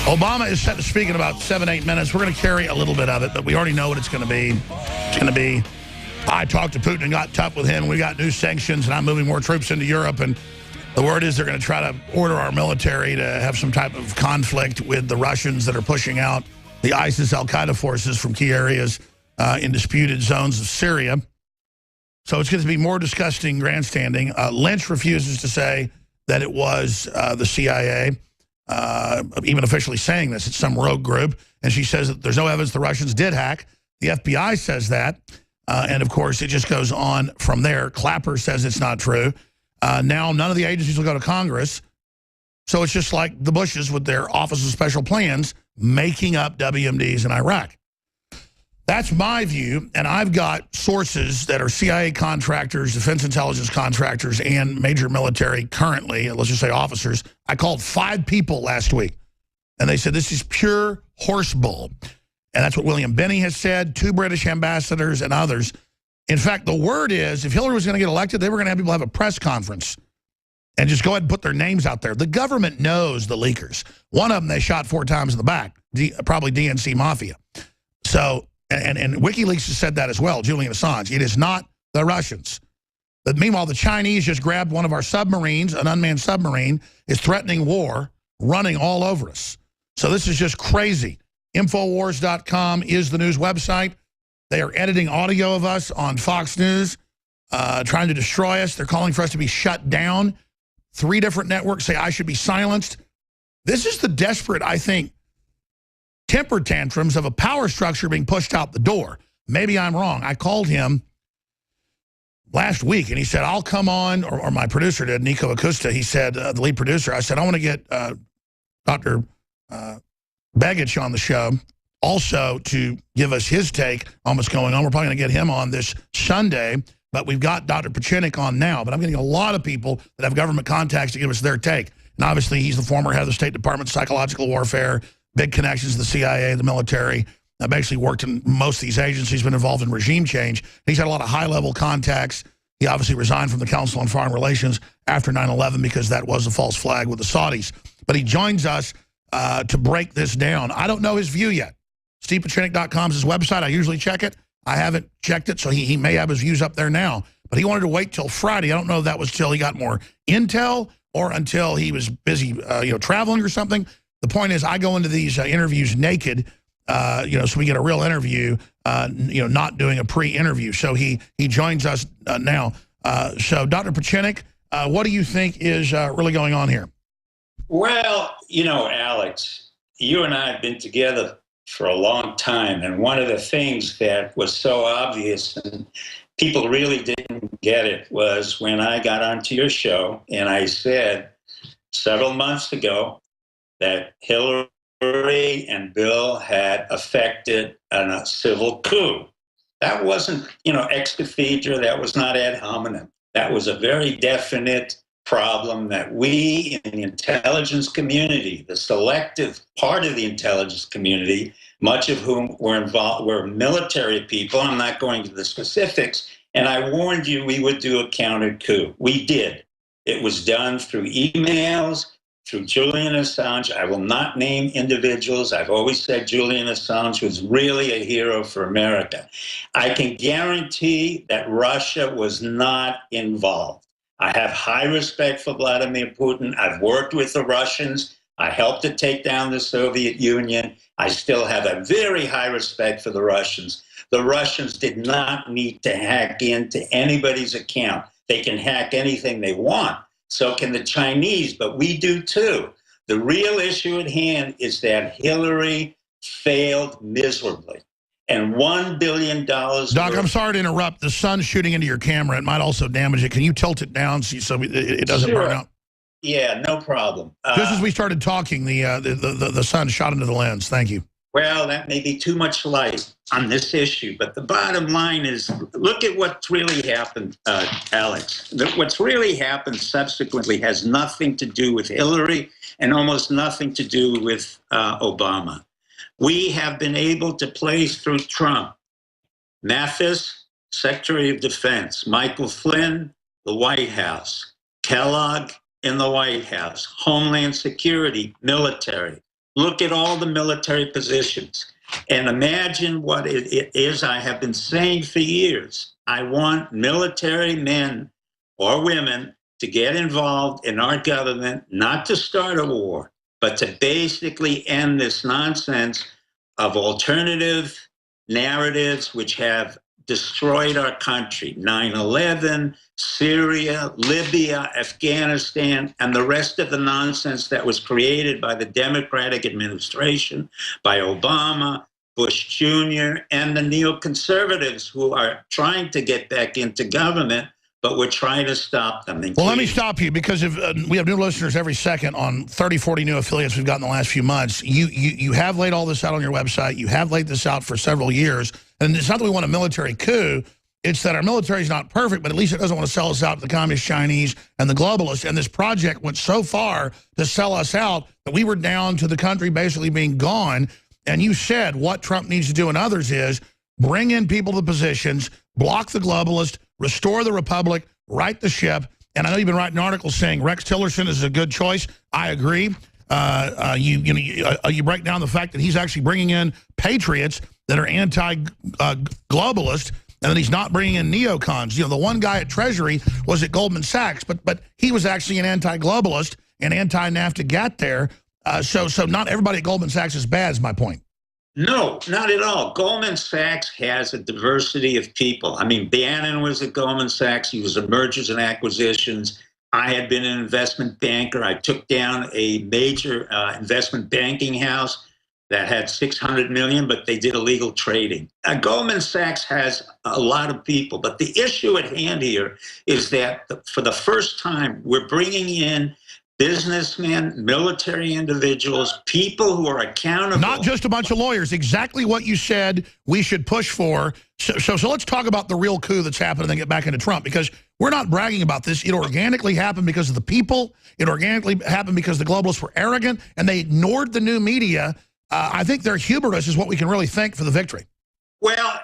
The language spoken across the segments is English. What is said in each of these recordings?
Obama is set to speak in about 7-8 minutes. We're going to carry a little bit of it, but we already know what it's going to be. It's going to be, I talked to Putin and got tough with him. We got new sanctions, and I'm moving more troops into Europe. And the word is they're going to try to order our military to have some type of conflict with the Russians that are pushing out the ISIS al-Qaeda forces from key areas in disputed zones of Syria. So it's going to be more disgusting grandstanding. Lynch refuses to say that it was the CIA. Even officially saying this, it's some rogue group, and she says that there's no evidence the Russians did hack. The FBI says that, and of course it just goes on from there. Clapper says it's not true. Now none of the agencies will go to Congress, so it's just like the Bushes with their Office of Special Plans making up WMDs in Iraq. That's my view, and I've got sources that are CIA contractors, defense intelligence contractors, and major military currently, let's just say officers. I called 5 people last week, and they said this is pure horse bull. And that's what William Binney has said, 2 British ambassadors and others. In fact, the word is if Hillary was going to get elected, they were going to have people have a press conference and just go ahead and put their names out there. The government knows the leakers. One of them they shot 4 times in the back, probably DNC Mafia. So... And WikiLeaks has said that as well, Julian Assange. It is not the Russians. But meanwhile, the Chinese just grabbed one of our submarines, an unmanned submarine, is threatening war, running all over us. So this is just crazy. Infowars.com is the news website. They are editing audio of us on Fox News, trying to destroy us. They're calling for us to be shut down. 3 different networks say I should be silenced. This is the desperate, I think, temper tantrums of a power structure being pushed out the door. Maybe I'm wrong. I called him last week, and he said, I'll come on, or my producer did, Nico Acosta. He said, the lead producer, I said, I want to get Dr. Begich on the show also to give us his take on what's going on. We're probably going to get him on this Sunday, but we've got Dr. Pieczenik on now. But I'm getting a lot of people that have government contacts to give us their take. And obviously, he's the former head of the State Department, psychological warfare, big connections to the CIA, the military. I've actually worked in most of these agencies, been involved in regime change. He's had a lot of high-level contacts. He obviously resigned from the Council on Foreign Relations after 9/11 because that was a false flag with the Saudis. But he joins us to break this down. I don't know his view yet. StevePieczenik.com is his website. I usually check it. I haven't checked it, so he may have his views up there now. But he wanted to wait till Friday. I don't know if that was till he got more intel or until he was busy traveling or something. The point is, I go into these interviews naked, so we get a real interview, not doing a pre-interview. So he joins us now. So, Dr. Pieczenik, what do you think is really going on here? Well, Alex, you and I have been together for a long time, and one of the things that was so obvious and people really didn't get it was when I got onto your show and I said several months ago that Hillary and Bill had affected a civil coup. That wasn't, ex cathedra. That was not ad hominem. That was a very definite problem that we in the intelligence community, the selective part of the intelligence community, much of whom were military people. I'm not going to the specifics. And I warned you we would do a counter coup. We did. It was done through emails, through Julian Assange. I will not name individuals. I've always said Julian Assange was really a hero for America. I can guarantee that Russia was not involved. I have high respect for Vladimir Putin. I've worked with the Russians. I helped to take down the Soviet Union. I still have a very high respect for the Russians. The Russians did not need to hack into anybody's account. They can hack anything they want. So can the Chinese, but we do too. The real issue at hand is that Hillary failed miserably. And $1 billion... Doc, I'm sorry to interrupt. The sun's shooting into your camera. It might also damage it. Can you tilt it down so it doesn't burn out? Yeah, no problem. Just as we started talking, the sun shot into the lens. Thank you. Well, that may be too much light on this issue, but the bottom line is, look at what's really happened, Alex. What's really happened subsequently has nothing to do with Hillary and almost nothing to do with Obama. We have been able to place through Trump, Mathis, Secretary of Defense, Michael Flynn, the White House, Kellogg in the White House, Homeland Security, military, Look at all the military positions and imagine what it is I have been saying for years. I want military men or women to get involved in our government, not to start a war, but to basically end this nonsense of alternative narratives which have destroyed our country. 9/11, Syria, Libya, Afghanistan, and the rest of the nonsense that was created by the Democratic administration, by Obama, Bush Jr., and the neoconservatives who are trying to get back into government, but we're trying to stop them. Well, let me stop you, because if we have new listeners every second on 30, 40 new affiliates we've got in the last few months. You have laid all this out on your website. You have laid this out for several years. And it's not that we want a military coup. It's that our military is not perfect, but at least it doesn't want to sell us out to the communist Chinese and the globalists. And this project went so far to sell us out that we were down to the country basically being gone. And you said what Trump needs to do and others is bring in people to the positions, block the globalists, restore the republic, right the ship. And I know you've been writing articles saying Rex Tillerson is a good choice. I agree. You break down the fact that he's actually bringing in patriots that are anti-globalist, and then he's not bringing in neocons. You know, the one guy at Treasury was at Goldman Sachs, but he was actually an anti-globalist and anti-NAFTA got there. So not everybody at Goldman Sachs is bad, is my point. No, not at all. Goldman Sachs has a diversity of people. I mean, Bannon was at Goldman Sachs. He was at mergers and acquisitions. I had been an investment banker. I took down a major investment banking house that had 600 million, but they did illegal trading. Goldman Sachs has a lot of people, but the issue at hand here is that for the first time, we're bringing in businessmen, military individuals, people who are accountable. Not just a bunch of lawyers. Exactly what you said we should push for. So let's talk about the real coup that's happened and then get back into Trump, because we're not bragging about this. It organically happened because of the people. It organically happened because the globalists were arrogant and they ignored the new media. I think their hubris is what we can really thank for the victory. Well,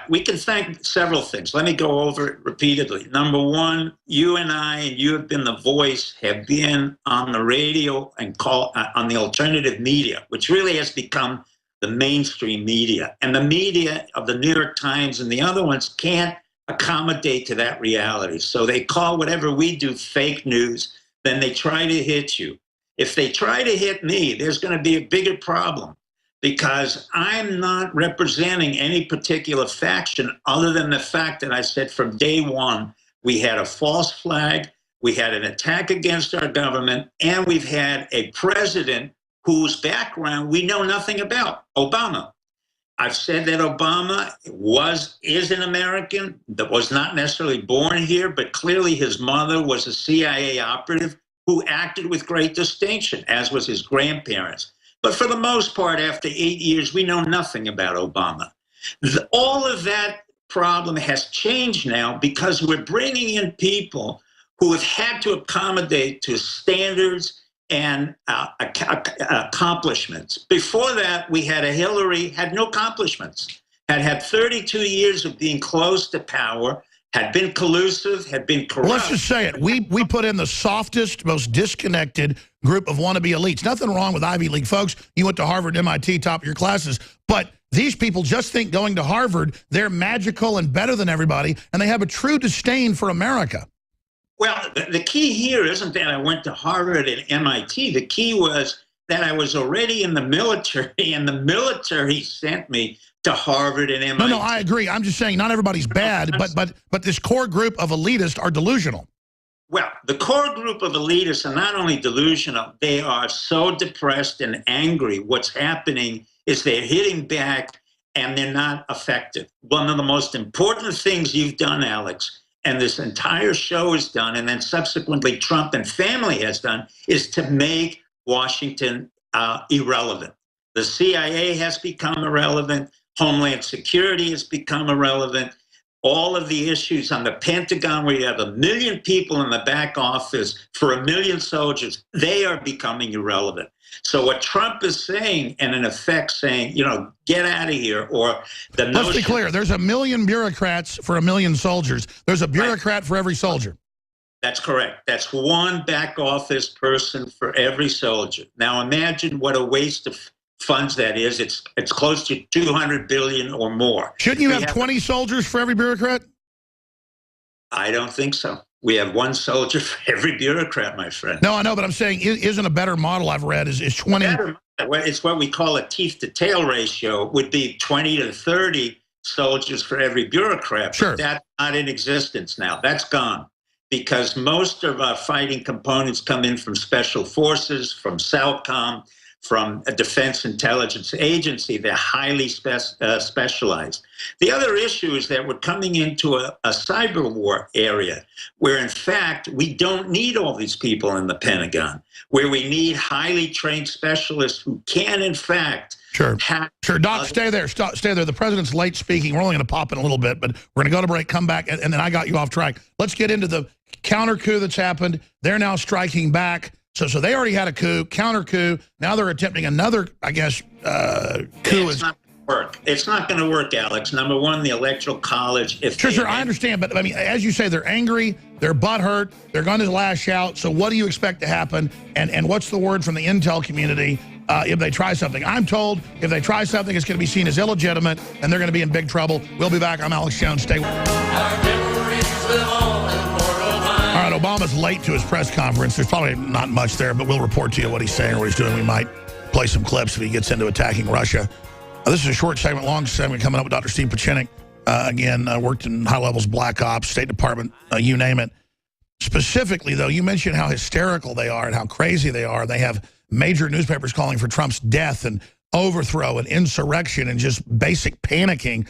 we can thank several things. Let me go over it repeatedly. Number one, you and I, and you have been the voice, have been on the radio and on the alternative media, which really has become the mainstream media. And the media of the New York Times and the other ones can't accommodate to that reality. So they call whatever we do fake news, then they try to hit you. If they try to hit me, there's going to be a bigger problem, because I'm not representing any particular faction other than the fact that I said from day one, we had a false flag, we had an attack against our government, and we've had a president whose background we know nothing about, Obama. I've said that Obama is an American that was not necessarily born here, but clearly his mother was a CIA operative who acted with great distinction, as was his grandparents. But for the most part, after 8 years, we know nothing about Obama. All of that problem has changed now because we're bringing in people who have had to accommodate to standards and accomplishments. Before that, we had a Hillary, had no accomplishments, had 32 years of being close to power, had been collusive, had been corrupt. Let's just say it. We put in the softest, most disconnected group of wannabe elites. Nothing wrong with Ivy League folks. You went to Harvard, MIT, top of your classes. But these people just think going to Harvard, they're magical and better than everybody, and they have a true disdain for America. Well, the key here isn't that I went to Harvard and MIT. The key was that I was already in the military, and the military sent me to Harvard and MIT. No, I agree. I'm just saying not everybody's bad, but this core group of elitists are delusional. Well, the core group of elitists are not only delusional, they are so depressed and angry. What's happening is they're hitting back and they're not effective. One of the most important things you've done, Alex, and this entire show has done, and then subsequently Trump and family has done, is to make Washington irrelevant. The CIA has become irrelevant. Homeland Security has become irrelevant. All of the issues on the Pentagon, where you have 1 million people in the back office for 1 million soldiers, they are becoming irrelevant. So what Trump is saying, and in effect saying, get out of here, or the notion... Let's be clear, there's 1 million bureaucrats for 1 million soldiers. There's a bureaucrat for every soldier. That's correct. That's one back office person for every soldier. Now imagine what a waste of funds that is. It's close to 200 billion or more. Shouldn't you have 20 soldiers for every bureaucrat? I don't think so. We have one soldier for every bureaucrat, my friend. No, I know, but I'm saying isn't a better model I've read is 20. It's what we call a teeth to tail ratio, would be 20 to 30 soldiers for every bureaucrat. Sure. But that's not in existence now. That's gone. Because most of our fighting components come in from special forces, from SOUTCOM, from a defense intelligence agency. They're highly specialized. The other issue is that we're coming into a cyber war area where, in fact, we don't need all these people in the Pentagon, where we need highly trained specialists who can, in fact, Sure. Doc, stay there. Stay there. The president's late speaking. We're only going to pop in a little bit, but we're going to go to break, come back, and then I got you off track. Let's get into the counter coup that's happened. They're now striking back. So they already had a coup, counter coup. Now they're attempting another, I guess, coup. It's not going to work. It's not going to work, Alex. Number one, the Electoral College. Sure, I understand. But, I mean, as you say, they're angry. They're butthurt. They're going to lash out. So what do you expect to happen? And what's the word from the intel community if they try something? I'm told if they try something, it's going to be seen as illegitimate, and they're going to be in big trouble. We'll be back. I'm Alex Jones. Stay with us. All right, Obama's late to his press conference. There's probably not much there, but we'll report to you what he's saying or what he's doing. We might play some clips if he gets into attacking Russia. This is a short segment, long segment coming up with Dr. Steve Pieczenik. Again, worked in high levels, Black Ops, State Department, you name it. Specifically, though, you mentioned how hysterical they are and how crazy they are. They have major newspapers calling for Trump's death and overthrow and insurrection and just basic panicking.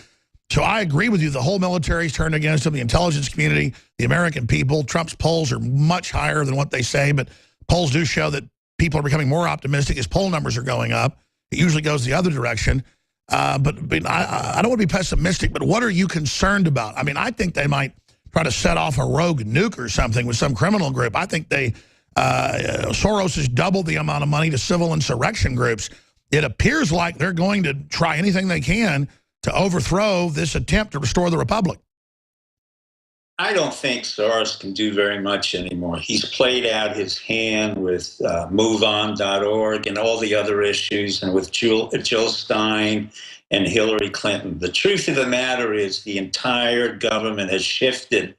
So I agree with you. The whole military's turned against him, the intelligence community, the American people. Trump's polls are much higher than what they say, but polls do show that people are becoming more optimistic. His poll numbers are going up. It usually goes the other direction. But I don't want to be pessimistic, but what are you concerned about? I mean, I think they might try to set off a rogue nuke or something with some criminal group. I think Soros has doubled the amount of money to civil insurrection groups. It appears like they're going to try anything they can to overthrow this attempt to restore the republic. I don't think Soros can do very much anymore. He's played out his hand with MoveOn.org and all the other issues, and with Jill Stein and Hillary Clinton. The truth of the matter is the entire government has shifted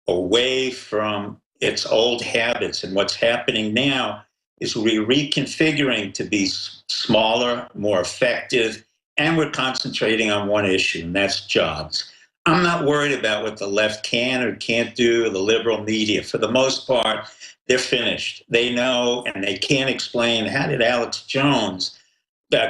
away from its old habits, and what's happening now is we're reconfiguring to be smaller, more effective, and we're concentrating on one issue, and that's jobs. I'm not worried about what the left can or can't do, or the liberal media. For the most part, they're finished. They know, and they can't explain, how did Alex Jones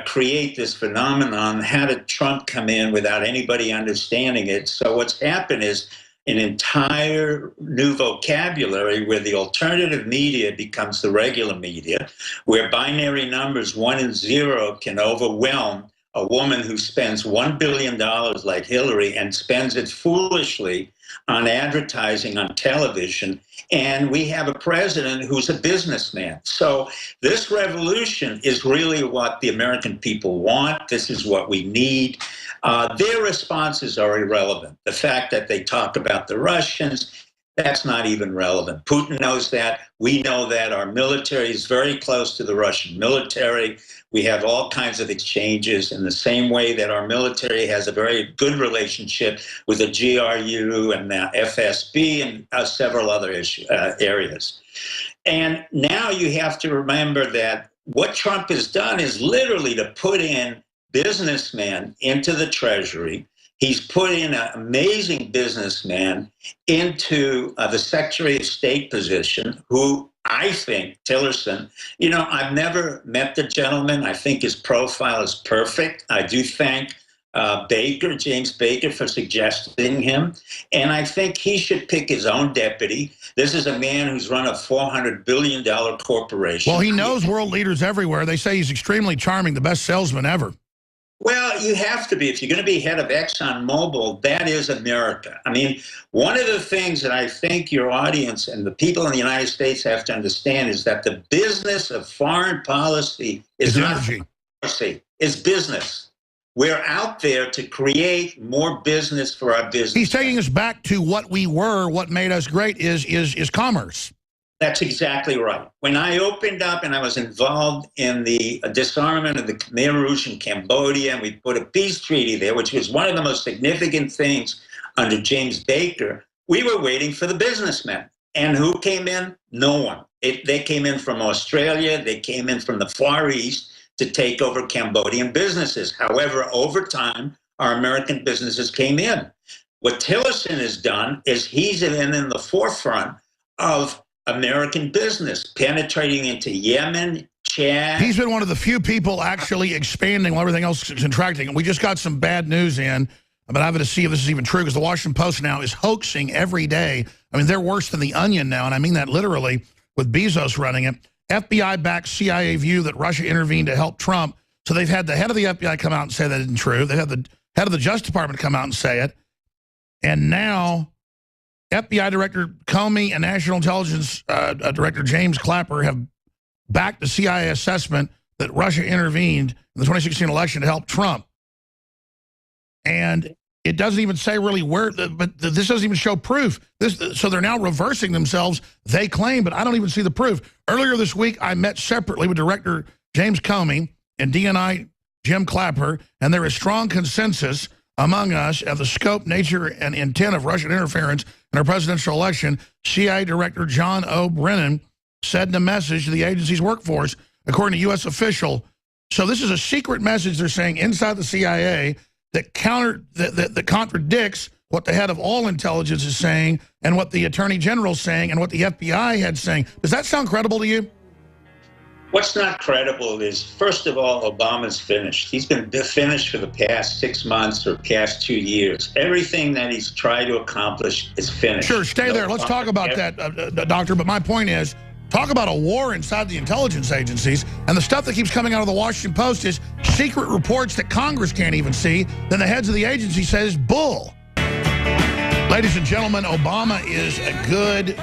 create this phenomenon? How did Trump come in without anybody understanding it? So what's happened is an entire new vocabulary where the alternative media becomes the regular media, where binary numbers 1 and 0 can overwhelm a woman who spends $1 billion like Hillary and spends it foolishly on advertising on television. And we have a president who's a businessman. So this revolution is really what the American people want. This is what we need. Their responses are irrelevant. The fact that they talk about the Russians, that's not even relevant. Putin knows that. We know that. Our military is very close to the Russian military. We have all kinds of exchanges in the same way that our military has a very good relationship with the GRU and the FSB and several other areas. And now you have to remember that what Trump has done is literally to put in businessmen into the Treasury. He's put in an amazing businessman into the Secretary of State position, who I think, Tillerson, you know, I've never met the gentleman. I think his profile is perfect. I do thank James Baker, for suggesting him. And I think he should pick his own deputy. This is a man who's run a $400 billion corporation. Well, he knows world leaders everywhere. They say he's extremely charming, the best salesman ever. Well, you have to be. If you're going to be head of ExxonMobil, that is America. I mean, one of the things that I think your audience and the people in the United States have to understand is that the business of foreign policy is not policy, it's business. We're out there to create more business for our business. He's taking us back to what we were. What made us great is commerce. That's exactly right. When I opened up and I was involved in the disarmament of the Khmer Rouge in Cambodia, and we put a peace treaty there, which was one of the most significant things under James Baker, we were waiting for the businessmen. And who came in? No one. They came in from Australia. They came in from the Far East to take over Cambodian businesses. However, over time, our American businesses came in. What Tillerson has done is he's been in the forefront of American business, penetrating into Yemen, Chad. He's been one of the few people actually expanding while everything else is contracting. And we just got some bad news in, but I have to see if this is even true, because the Washington Post now is hoaxing every day. I mean, they're worse than the Onion now, and I mean that literally, with Bezos running it. FBI-backed CIA view that Russia intervened to help Trump. So they've had the head of the FBI come out and say that isn't true. They had the head of the Justice Department come out and say it. And now FBI Director Comey and National Intelligence Director James Clapper have backed the CIA assessment that Russia intervened in the 2016 election to help Trump. And it doesn't even say really where, but this doesn't even show proof. So they're now reversing themselves, they claim, but I don't even see the proof. Earlier this week, I met separately with Director James Comey and DNI Jim Clapper, and there is strong consensus among us of the scope, nature, and intent of Russian interference in our presidential election. CIA Director John O. Brennan said in a message to the agency's workforce, according to U.S. official. So this is a secret message they're saying inside the CIA that contradicts what the head of all intelligence is saying and what the Attorney General is saying and what the FBI had saying. Does that sound credible to you? What's not credible is, first of all, Obama's finished. He's been finished for the past 6 months or past 2 years. Everything that he's tried to accomplish is finished. Sure, stay there. Let's talk about that, Doctor. But my point is, talk about a war inside the intelligence agencies, and the stuff that keeps coming out of the Washington Post is secret reports that Congress can't even see. Then the heads of the agency says bull. Ladies and gentlemen, Obama is a good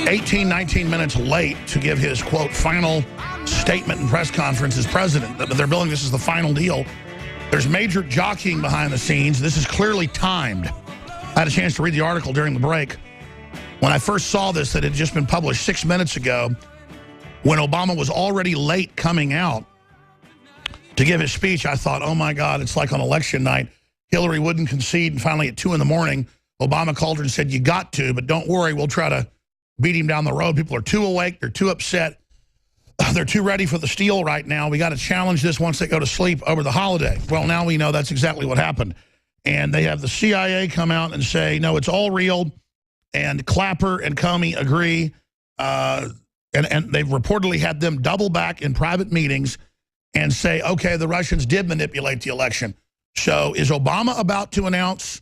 18, 19 minutes late to give his, quote, final statement and press conference as president. But they're billing this as the final deal. There's major jockeying behind the scenes. This is clearly timed. I had a chance to read the article during the break. When I first saw this, that had just been published 6 minutes ago, when Obama was already late coming out to give his speech, I thought, oh my God, it's like on election night. Hillary wouldn't concede, and finally at 2 in the morning, Obama called her and said, you got to, but don't worry, we'll try to beat him down the road. People are too awake, they're too upset, they're too ready for the steal right now. We got to challenge this once they go to sleep over the holiday. Well, now we know that's exactly what happened. And they have the CIA come out and say, no, it's all real. And Clapper and Comey agree, and they've reportedly had them double back in private meetings and say, okay, the Russians did manipulate the election. So is Obama about to announce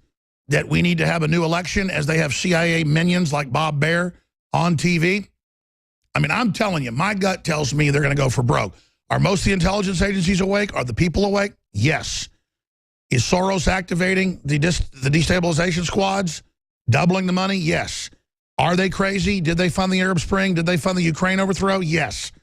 that we need to have a new election as they have CIA minions like Bob Baer on TV? I mean, I'm telling you, my gut tells me they're going to go for broke. Are most of the intelligence agencies awake? Are the people awake? Yes. Is Soros activating the destabilization squads? Doubling the money? Yes. Are they crazy? Did they fund the Arab Spring? Did they fund the Ukraine overthrow? Yes.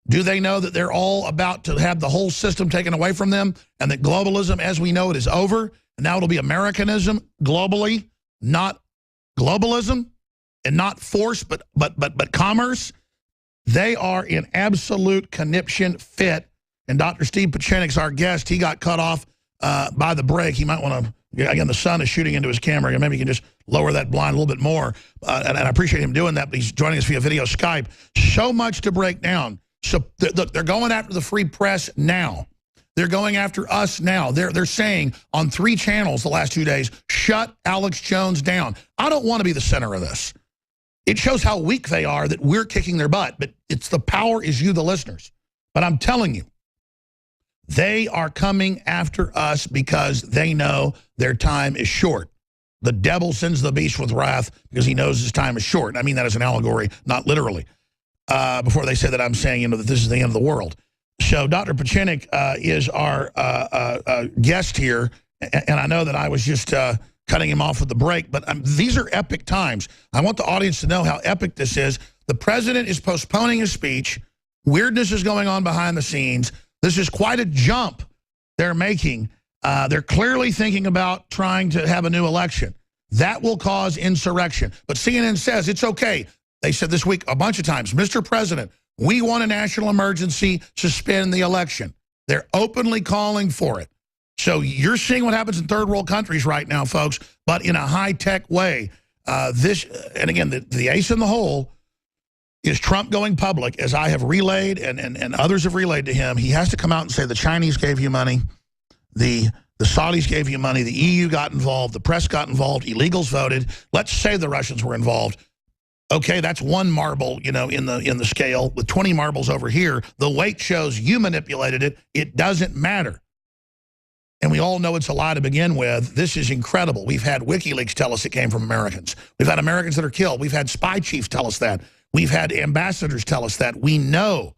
Do they know that they're all about to have the whole system taken away from them and that globalism as we know it is over? And now it'll be Americanism globally, not globalism, and not force, but commerce. They are in absolute conniption fit. And Dr. Steve Pieczenik's our guest. He got cut off by the break. He might want to, again, the sun is shooting into his camera. Maybe he can just lower that blind a little bit more. And I appreciate him doing that, but he's joining us via video Skype. So much to break down. So look, they're going after the free press now. They're going after us now. They're saying on 3 channels the last 2 days, shut Alex Jones down. I don't want to be the center of this. It shows how weak they are that we're kicking their butt, but it's the power is you, the listeners. But I'm telling you, they are coming after us because they know their time is short. The devil sends the beast with wrath because he knows his time is short. I mean that as an allegory, not literally. Before they say that I'm saying, that this is the end of the world. So Dr. Pieczenik is our guest here, and I know that I was just cutting him off with the break, but these are epic times. I want the audience to know how epic this is. The president is postponing his speech. Weirdness is going on behind the scenes. This is quite a jump they're making, They're clearly thinking about trying to have a new election. That will cause insurrection. But CNN says it's okay. They said this week a bunch of times, Mr. President, we want a national emergency, suspend the election. They're openly calling for it. So you're seeing what happens in third world countries right now, folks, but in a high-tech way. And again, the ace in the hole is Trump going public, as I have relayed and others have relayed to him. He has to come out and say the Chinese gave you money, the Saudis gave you money, the EU got involved, the press got involved, illegals voted. Let's say the Russians were involved. Okay, that's one marble, in the scale. With 20 marbles over here, the weight shows you manipulated it. It doesn't matter. And we all know it's a lie to begin with. This is incredible. We've had WikiLeaks tell us it came from Americans. We've had Americans that are killed. We've had spy chiefs tell us that. We've had ambassadors tell us that. We know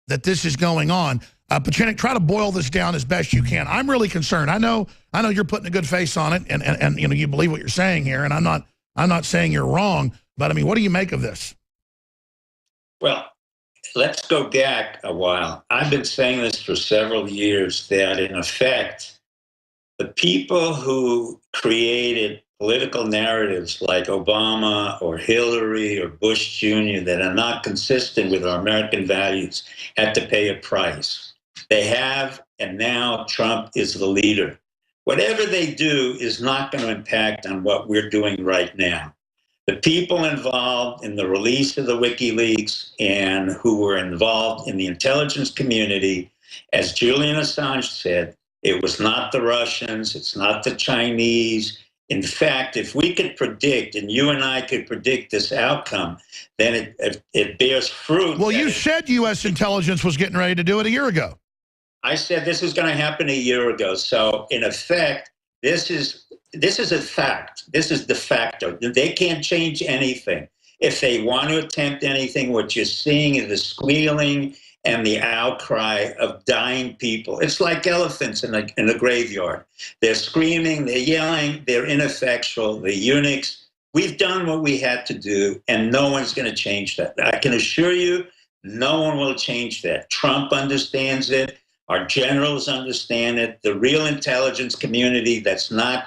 that this is going on. Pieczenik, try to boil this down as best you can. I'm really concerned. I know you're putting a good face on it, and you believe what you're saying here, and I'm not saying you're wrong, but I mean, what do you make of this? Well, let's go back a while. I've been saying this for several years, that in effect, the people who created political narratives like Obama or Hillary or Bush Jr. that are not consistent with our American values had to pay a price. They have, and now Trump is the leader. Whatever they do is not going to impact on what we're doing right now. The people involved in the release of the WikiLeaks and who were involved in the intelligence community, as Julian Assange said, it was not the Russians, it's not the Chinese. In fact, if we could predict, and you and I could predict this outcome, then it bears fruit. Well, you said U.S. intelligence was getting ready to do it a year ago. I said this was going to happen a year ago. So, in effect, this is a fact. This is de facto. They can't change anything. If they want to attempt anything, what you're seeing is the squealing and the outcry of dying people. It's like elephants in a graveyard. They're screaming, they're yelling, they're ineffectual, they're eunuchs. We've done what we had to do, and no one's going to change that. I can assure you, no one will change that. Trump understands it. Our generals understand it. The real intelligence community that's not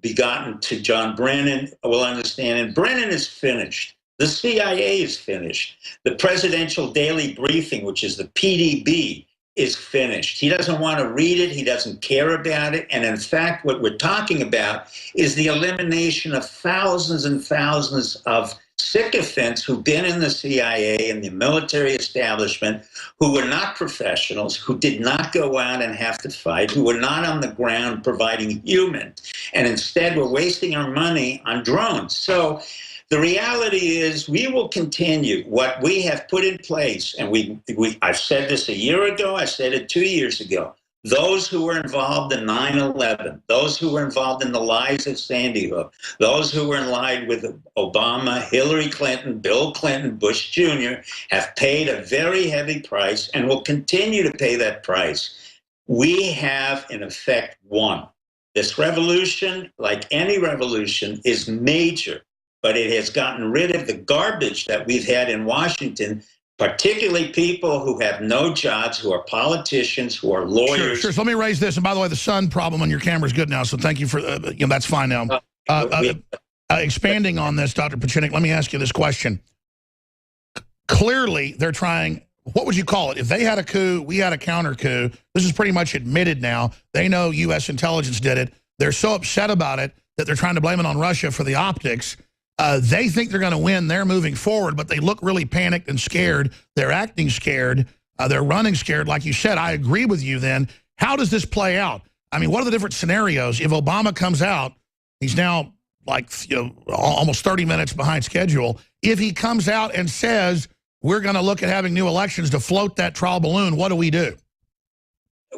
begotten to John Brennan will understand it. Brennan is finished. The CIA is finished. The Presidential Daily Briefing, which is the PDB, is finished. He doesn't want to read it. He doesn't care about it. And in fact, what we're talking about is the elimination of thousands and thousands of sycophants who've been in the CIA and the military establishment, who were not professionals, who did not go out and have to fight, who were not on the ground providing human, and instead were wasting our money on drones. So the reality is we will continue what we have put in place. And I've said this a year ago, I said it 2 years ago. Those who were involved in 9/11, those who were involved in the lies of Sandy Hook, those who were in line with Obama, Hillary Clinton, Bill Clinton, Bush Jr., have paid a very heavy price and will continue to pay that price. We have, in effect, won. This revolution, like any revolution, is major, but it has gotten rid of the garbage that we've had in Washington, particularly people who have no jobs, who are politicians, who are lawyers. Sure. So let me raise this. And by the way, the sun problem on your camera is good now, so thank you for, that's fine now. Expanding on this, Dr. Pieczenik, let me ask you this question. Clearly, they're trying, what would you call it? If they had a coup, we had a counter coup. This is pretty much admitted now. They know U.S. intelligence did it. They're so upset about it that they're trying to blame it on Russia for the optics. They think they're going to win. They're moving forward, but they look really panicked and scared. They're acting scared. They're running scared. Like you said, I agree with you then. How does this play out? I mean, what are the different scenarios? If Obama comes out, he's now like, almost 30 minutes behind schedule. If he comes out and says, we're going to look at having new elections to float that trial balloon, what do we do?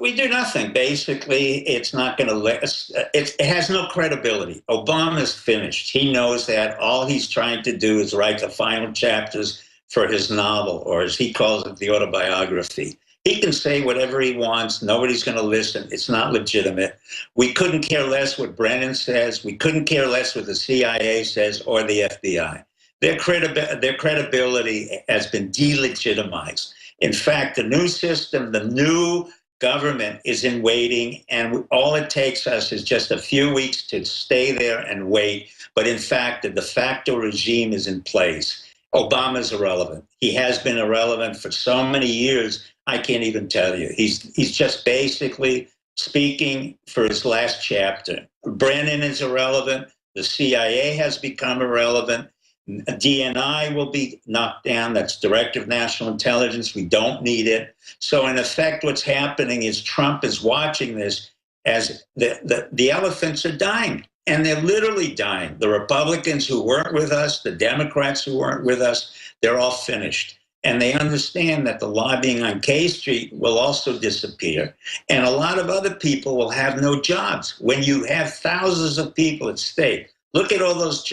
We do nothing. Basically, it's not going to let us, it has no credibility. Obama's finished. He knows that. All he's trying to do is write the final chapters for his novel, or as he calls it, the autobiography. He can say whatever he wants. Nobody's going to listen. It's not legitimate. We couldn't care less what Brennan says. We couldn't care less what the CIA says or the FBI. Their credibility has been delegitimized. In fact, the new system, the new government is in waiting, and all it takes us is just a few weeks to stay there and wait. But in fact, the de facto regime is in place. Obama's irrelevant. He has been irrelevant for so many years, I can't even tell you. He's just basically speaking for his last chapter. Brennan is irrelevant. The CIA has become irrelevant. DNI will be knocked down. That's Director of National Intelligence. We don't need it. So in effect, what's happening is Trump is watching this as the elephants are dying. And they're literally dying. The Republicans who weren't with us, the Democrats who weren't with us, they're all finished. And they understand that the lobbying on K Street will also disappear. And a lot of other people will have no jobs. When you have thousands of people at stake, look at all those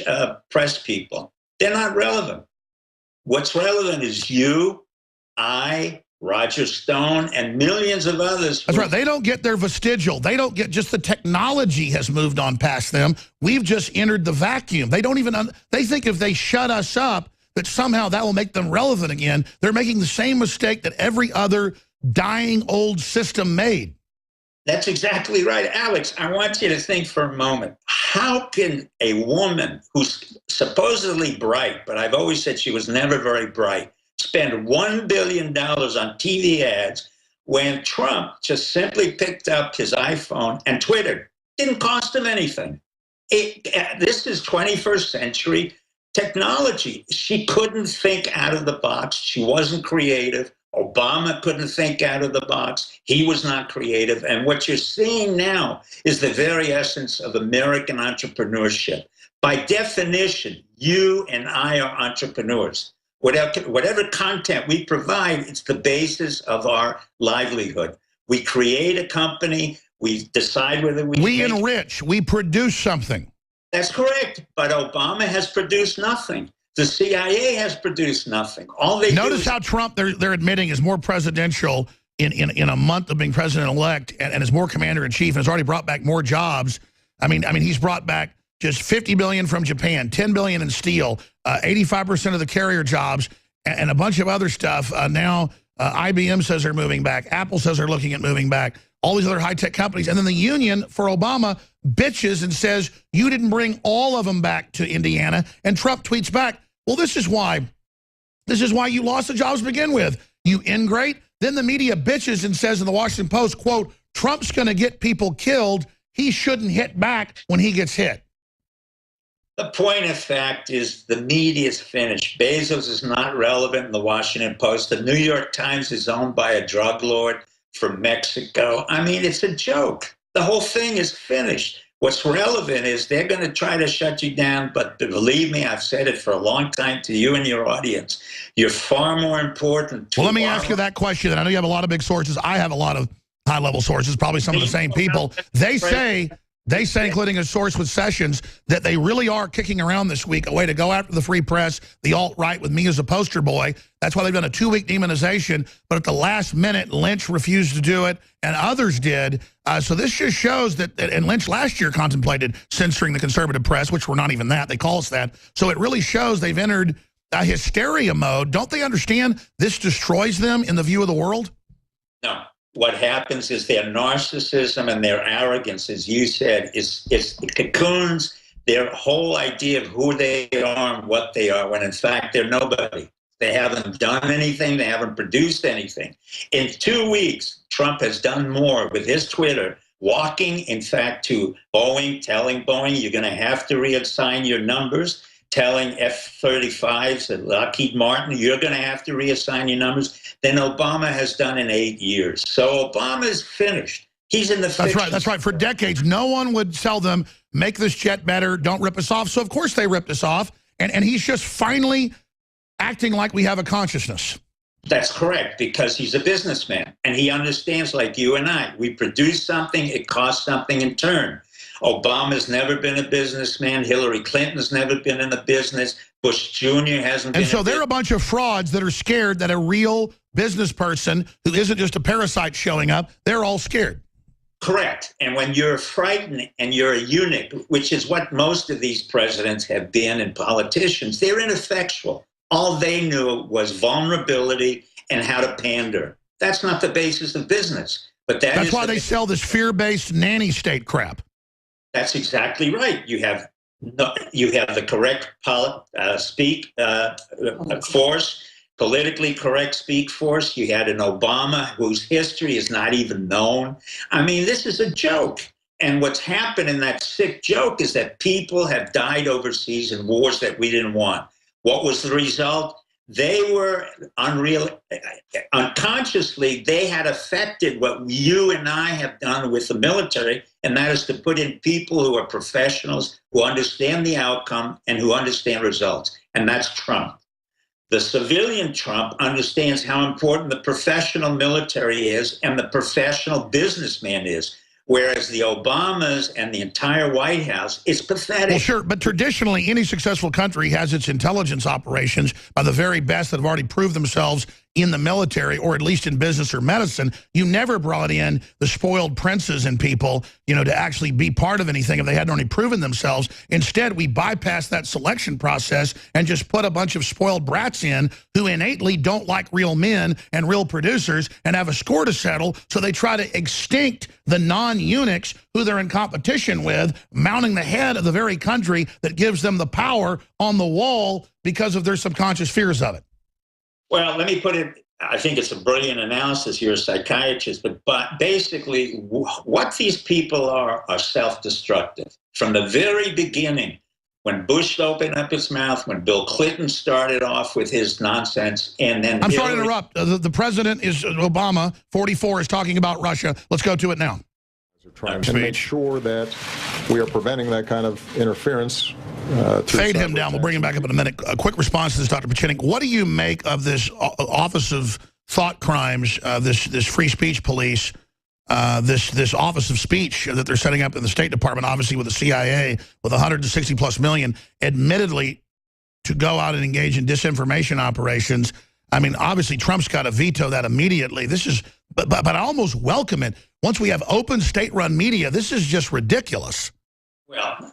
press people. They're not relevant. What's relevant is you, I, Roger Stone, and millions of others. That's right. They don't get their vestigial. They don't get just the technology has moved on past them. We've just entered the vacuum. They don't even, they think if they shut us up, that somehow that will make them relevant again. They're making the same mistake that every other dying old system made. That's exactly right. Alex, I want you to think for a moment. How can a woman who's supposedly bright, but I've always said she was never very bright, spend $1 billion on TV ads when Trump just simply picked up his iPhone and Twitter? Didn't cost him anything. This is 21st century technology. She couldn't think out of the box. She wasn't creative. Obama couldn't think out of the box. He was not creative. And what you're seeing now is the very essence of American entrepreneurship. By definition, you and I are entrepreneurs. Whatever content we provide, it's the basis of our livelihood. We create a company. We decide whether we enrich. We produce something. That's correct. But Obama has produced nothing. The CIA has produced nothing. All they notice how Trump they're admitting is more presidential in a month of being president-elect and is more commander-in-chief and has already brought back more jobs. I mean he's brought back just $50 billion from Japan, $10 billion in steel, 85% of the carrier jobs, and a bunch of other stuff. Now IBM says they're moving back. Apple says they're looking at moving back. All these other high-tech companies. And then the union for Obama bitches and says, you didn't bring all of them back to Indiana. And Trump tweets back, well, this is why you lost the jobs to begin with. You ingrate. Then the media bitches and says in the Washington Post, quote, Trump's going to get people killed. He shouldn't hit back when he gets hit. The point of fact is the media is finished. Bezos is not relevant in the Washington Post. The New York Times is owned by a drug lord from Mexico. I mean, it's a joke. The whole thing is finished. What's relevant is they're going to try to shut you down, but believe me, I've said it for a long time to you and your audience. You're far more important. Well, let me ask you that question. I know you have a lot of big sources. I have a lot of high-level sources, probably some of the same people. They say, including a source with Sessions, that they really are kicking around this week a way to go after the free press, the alt-right, with me as a poster boy. That's why they've done a 2-week demonization. But at the last minute, Lynch refused to do it, and others did. So this just shows that, and Lynch last year contemplated censoring the conservative press, which we're not even that. They call us that. So it really shows they've entered a hysteria mode. Don't they understand this destroys them in the view of the world? No. What happens is their narcissism and their arrogance, as you said, it cocoons their whole idea of who they are and what they are, when in fact they're nobody. They haven't done anything. They haven't produced anything. In 2 weeks, Trump has done more with his Twitter, walking, in fact, to Boeing, telling Boeing, you're going to have to reassign your numbers, telling F-35s at Lockheed Martin, you're going to have to reassign your numbers, than Obama has done in 8 years. So Obama is finished. He's in the fiction. That's right. That's right. For decades, no one would tell them, make this jet better, don't rip us off. So, of course, they ripped us off. And he's just finally acting like we have a consciousness. That's correct, because he's a businessman. And he understands, like you and I, we produce something, it costs something in turn. Obama's never been a businessman. Hillary Clinton's never been in the business. Bush Jr. hasn't been. And so they're a bunch of frauds that are scared that a real business person who isn't just a parasite showing up, they're all scared. Correct. And when you're frightened and you're a eunuch, which is what most of these presidents have been and politicians, they're ineffectual. All they knew was vulnerability and how to pander. That's not the basis of business. But that's why they sell this fear-based nanny state crap. That's exactly right. You have the correct force, politically correct speak force. You had an Obama whose history is not even known. I mean, this is a joke. And what's happened in that sick joke is that people have died overseas in wars that we didn't want. What was the result? They were unconsciously, they had affected what you and I have done with the military, and that is to put in people who are professionals, who understand the outcome and who understand results. And that's Trump. The civilian Trump understands how important the professional military is and the professional businessman is. Whereas the Obamas and the entire White House, it's pathetic. Well, sure, but traditionally, any successful country has its intelligence operations by the very best that have already proved themselves in the military, or at least in business or medicine. You never brought in the spoiled princes and people, you know, to actually be part of anything if they hadn't already proven themselves. Instead, we bypass that selection process and just put a bunch of spoiled brats in who innately don't like real men and real producers and have a score to settle, so they try to extinct the non-eunuchs who they're in competition with, mounting the head of the very country that gives them the power on the wall because of their subconscious fears of it. Well, let me put it, I think it's a brilliant analysis. You're a psychiatrist, but basically what these people are self-destructive. From the very beginning, when Bush opened up his mouth, when Bill Clinton started off with his nonsense, and then I'm sorry to interrupt. The president is Obama, 44, is talking about Russia. Let's go to it now. We're trying to make sure that we are preventing that kind of interference. Fade him down. We'll bring him back up in a minute. A quick response to this, Dr. Pieczenik. What do you make of this Office of Thought Crimes, this free speech police, this Office of Speech that they're setting up in the State Department, obviously with the CIA, with 160+ million, admittedly to go out and engage in disinformation operations? I mean, obviously Trump's got to veto that immediately. This is, but I almost welcome it. Once we have open state-run media, this is just ridiculous. Well,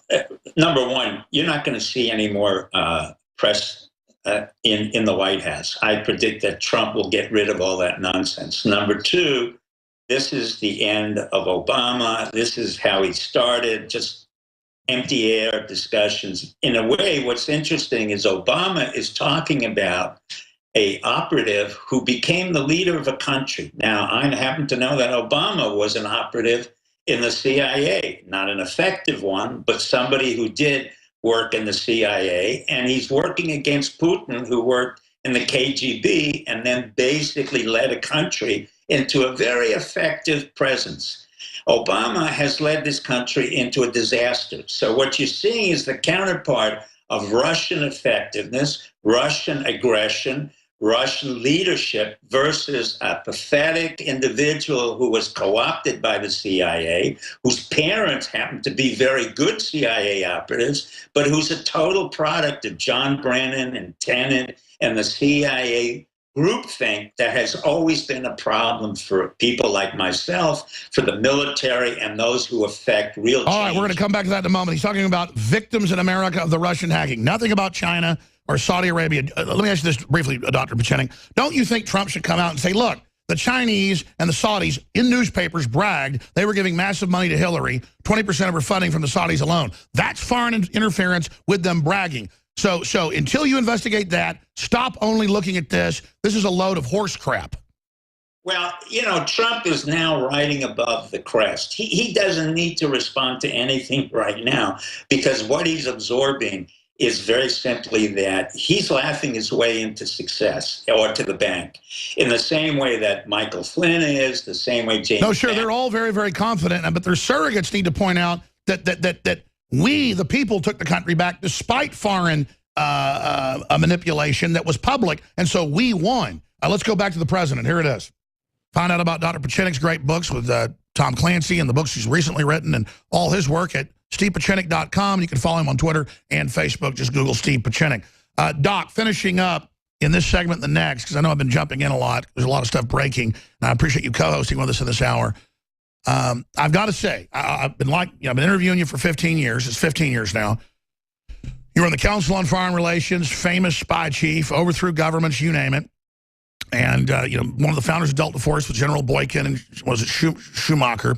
number one, you're not going to see any more press in the White House. I predict that Trump will get rid of all that nonsense. Number two, this is the end of Obama. This is how he started, just empty air discussions. In a way, what's interesting is Obama is talking about an operative who became the leader of a country. Now, I happen to know that Obama was an operative in the CIA, not an effective one, but somebody who did work in the CIA, and he's working against Putin, who worked in the KGB and then basically led a country into a very effective presence. Obama has led this country into a disaster. So what you're seeing is the counterpart of Russian effectiveness, Russian aggression, Russian leadership versus a pathetic individual who was co-opted by the CIA, whose parents happen to be very good CIA operatives, but who's a total product of John Brennan and Tenet and the CIA groupthink that has always been a problem for people like myself, for the military, and those who affect real change. All right, we're going to come back to that in a moment. He's talking about victims in America of the Russian hacking. Nothing about China or Saudi Arabia. Let me ask you this briefly, Dr. Pieczenik. Don't you think Trump should come out and say, look, the Chinese and the Saudis in newspapers bragged they were giving massive money to Hillary, 20% of her funding from the Saudis alone. That's foreign interference with them bragging. So until you investigate that, stop only looking at this. This is a load of horse crap. Well, you know, Trump is now riding above the crest. He doesn't need to respond to anything right now, because what he's absorbing is very simply that he's laughing his way into success, or to the bank, in the same way that Michael Flynn is, the same way James. No, sure, they're all very, very confident, but their surrogates need to point out that we, the people, took the country back despite foreign manipulation that was public, and so we won. Let's go back to the president. Here it is. Find out about Dr. Pieczenik's great books with Tom Clancy and the books he's recently written and all his work at StevePieczenik.com. You can follow him on Twitter and Facebook. Just Google Steve Pieczenik. Doc, finishing up in this segment, the next, because I know I've been jumping in a lot. There's a lot of stuff breaking, and I appreciate you co-hosting with us in this hour. I've got to say, I've been interviewing you for 15 years. It's 15 years now. You were on the Council on Foreign Relations, famous spy chief, overthrew governments, you name it. And, one of the founders of Delta Force was General Boykin, and was it Schumacher.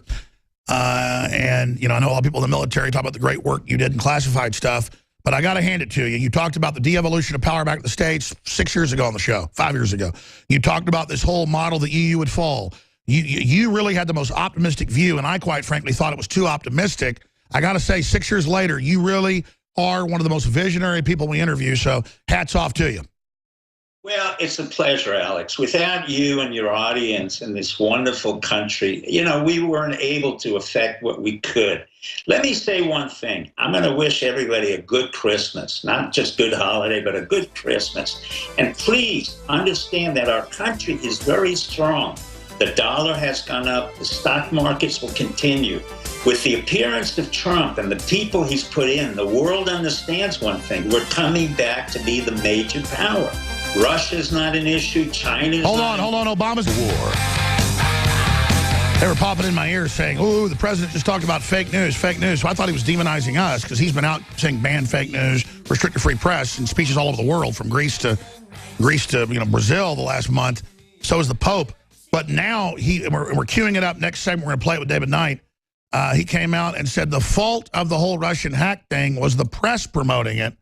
And, I know a lot of people in the military talk about the great work you did in classified stuff, but I got to hand it to you. You talked about the de-evolution of power back in the States 6 years ago on the show, 5 years ago. You talked about this whole model the EU would fall. You really had the most optimistic view, and I quite frankly thought it was too optimistic. I got to say, 6 years later, you really are one of the most visionary people we interview, so hats off to you. Well, it's a pleasure, Alex. Without you and your audience in this wonderful country, we weren't able to affect what we could. Let me say one thing. I'm going to wish everybody a good Christmas, not just good holiday, but a good Christmas. And please understand that our country is very strong. The dollar has gone up. The stock markets will continue. With the appearance of Trump and the people he's put in, the world understands one thing. We're coming back to be the major power. Russia's not an issue. China's Hold on. Obama's war. They were popping in my ears saying, oh, the president just talked about fake news. So I thought he was demonizing us because he's been out saying ban fake news, restricted free press in speeches all over the world, from Greece to Brazil the last month. So is the Pope. But now we're queuing it up. Next segment, we're going to play it with David Knight. He came out and said the fault of the whole Russian hack thing was the press promoting it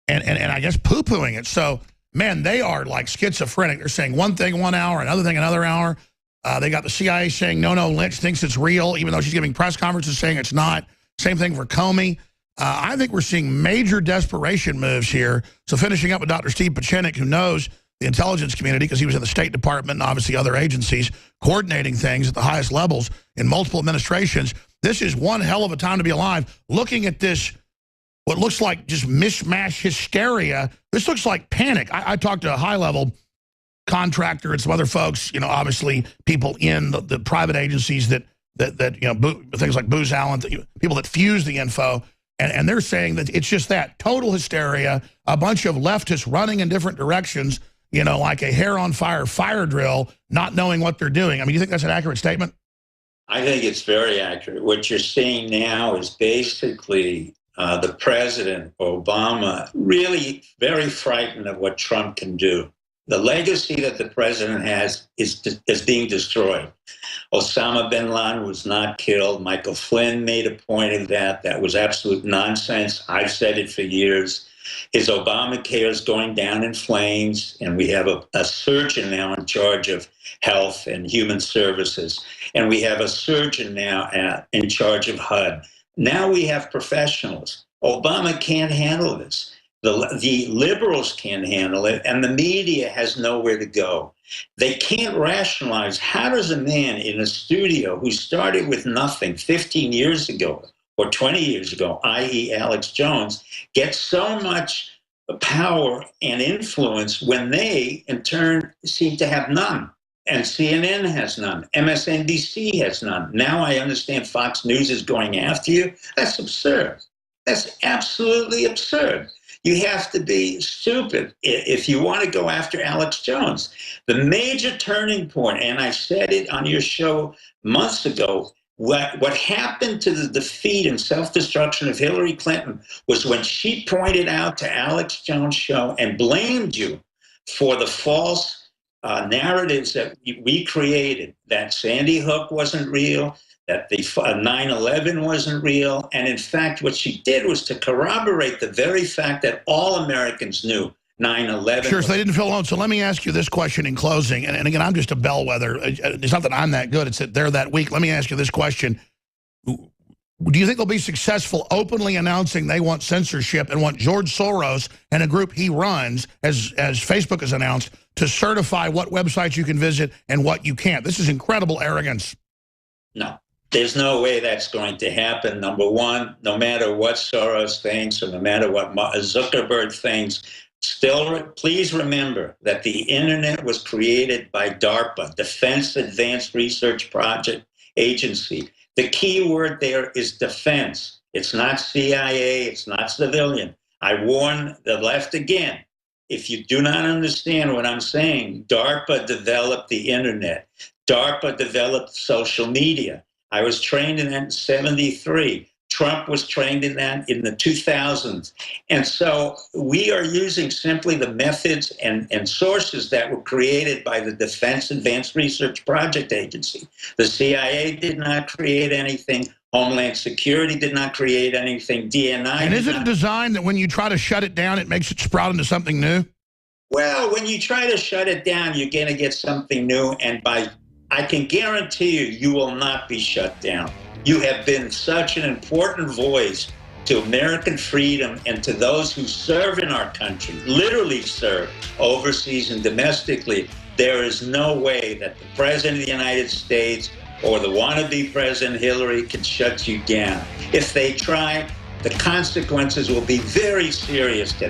and I guess poo-pooing it. So, man, they are like schizophrenic. They're saying one thing 1 hour, another thing another hour. They got the CIA saying, no, Lynch thinks it's real, even though she's giving press conferences saying it's not. Same thing for Comey. I think we're seeing major desperation moves here. So finishing up with Dr. Steve Pieczenik, who knows the intelligence community because he was in the State Department and obviously other agencies coordinating things at the highest levels in multiple administrations. This is one hell of a time to be alive. Looking at this, what looks like just mishmash hysteria, this looks like panic. I talked to a high-level contractor and some other folks, obviously people in the private agencies that things like Booz Allen, people that fuse the info, and they're saying that it's just that, total hysteria, a bunch of leftists running in different directions, like a hair on fire drill, not knowing what they're doing. I mean, you think that's an accurate statement? I think it's very accurate. What you're seeing now is basically the president, Obama, really very frightened of what Trump can do. The legacy that the president has is being destroyed. Osama bin Laden was not killed. Michael Flynn made a point of that. That was absolute nonsense. I've said it for years. His Obamacare is going down in flames, and we have a surgeon now in charge of health and human services, and we have a surgeon now in charge of HUD. Now we have professionals. Obama can't handle this. The liberals can't handle it, and the media has nowhere to go. They can't rationalize, how does a man in a studio who started with nothing 15 years ago or 20 years ago, i.e. Alex Jones, get so much power and influence when they, in turn, seem to have none? And CNN has none. MSNBC has none. Now I understand Fox News is going after you. That's absurd. That's absolutely absurd. You have to be stupid if you want to go after Alex Jones. The major turning point, and I said it on your show months ago, what happened to the defeat and self-destruction of Hillary Clinton was when she pointed out to Alex Jones' show and blamed you for the false narratives that we created, that Sandy Hook wasn't real, that the 9/11 wasn't real. And in fact, what she did was to corroborate the very fact that all Americans knew 9/11. Sure, so they didn't feel alone. So let me ask you this question in closing. And again, I'm just a bellwether. It's not that I'm that good. It's that they're that weak. Let me ask you this question. Do you think they'll be successful openly announcing they want censorship and want George Soros and a group he runs, as Facebook has announced, to certify what websites you can visit and what you can't? This is incredible arrogance. No. There's no way that's going to happen. Number one, no matter what Soros thinks or no matter what Zuckerberg thinks, still, please remember that the internet was created by DARPA, Defense Advanced Research Project Agency. The key word there is defense. It's not CIA, it's not civilian. I warn the left again. If you do not understand what I'm saying, DARPA developed the internet. DARPA developed social media. I was trained in that in 73. Trump was trained in that in the 2000s. And so we are using simply the methods and sources that were created by the Defense Advanced Research Project Agency. The CIA did not create anything. Homeland Security did not create anything. DNI. And is it designed that when you try to shut it down, it makes it sprout into something new? Well, when you try to shut it down, you're going to get something new. And I can guarantee you will not be shut down. You have been such an important voice to American freedom and to those who serve in our country, literally serve overseas and domestically. There is no way that the President of the United States or the wannabe President Hillary can shut you down. If they try, the consequences will be very serious to